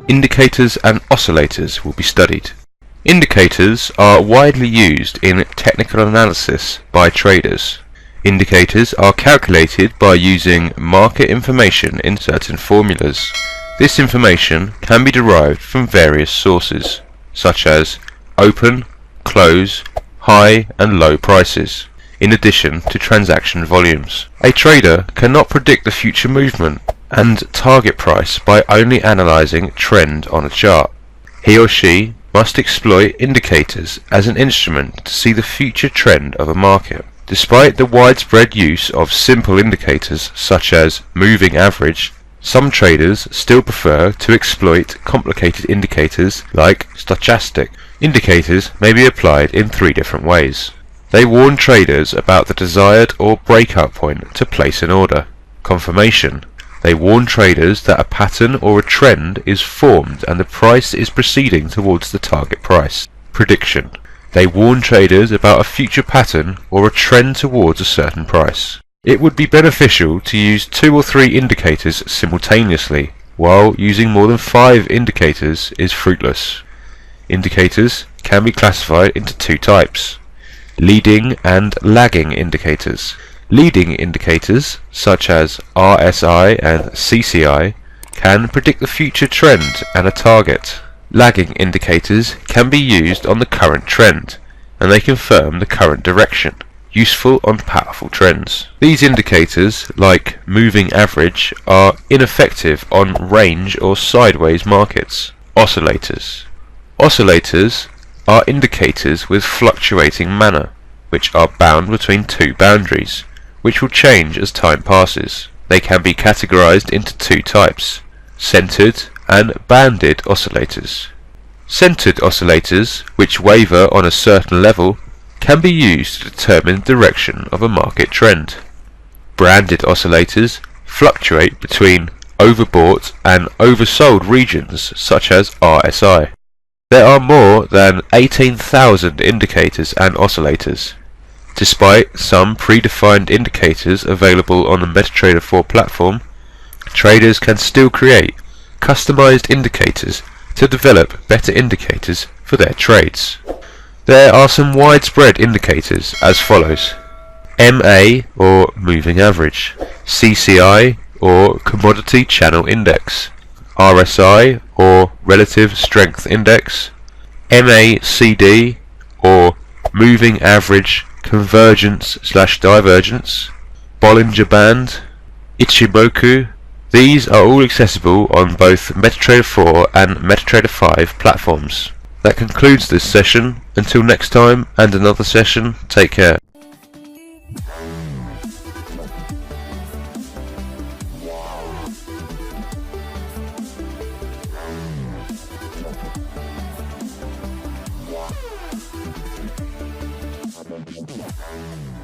Indicators and oscillators will be studied. Indicators are widely used in technical analysis by traders. Indicators are calculated by using market information in certain formulas. This information can be derived from various sources, such as open, close, high and low prices, in addition to transaction volumes. A trader cannot predict the future movement and target price by only analyzing trend on a chart. He or she must exploit indicators as an instrument to see the future trend of a market. Despite the widespread use of simple indicators such as moving average, some traders still prefer to exploit complicated indicators like stochastic. Indicators may be applied in three different ways. They warn traders about the desired or breakout point to place an order. Confirmation. They warn traders that a pattern or a trend is formed and the price is proceeding towards the target price. Prediction. They warn traders about a future pattern or a trend towards a certain price. It would be beneficial to use 2 or 3 indicators simultaneously, while using more than 5 indicators is fruitless. Indicators can be classified into 2 types: leading and lagging indicators. Leading indicators, such as RSI and CCI, can predict the future trend and a target. Lagging indicators can be used on the current trend, and they confirm the current direction, useful on powerful trends. These indicators, like moving average, are ineffective on range or sideways markets. Oscillators. Oscillators are indicators with fluctuating manner, which are bound between 2 boundaries, which will change as time passes. They can be categorized into 2 types: centered and banded oscillators. Centered oscillators, which waver on a certain level, can be used to determine the direction of a market trend. Banded oscillators fluctuate between overbought and oversold regions such as RSI. There are more than 18,000 indicators and oscillators. Despite some predefined indicators available on the MetaTrader 4 platform, traders can still create customized indicators to develop better indicators for their trades. There are some widespread indicators as follows: MA or moving average, CCI or commodity channel index, RSI or relative strength index, MACD or moving average convergence/divergence, Bollinger Band, Ichimoku. These are all accessible on both MetaTrader 4 and MetaTrader 5 platforms. That concludes this session. Until next time and another session, take care. Yeah.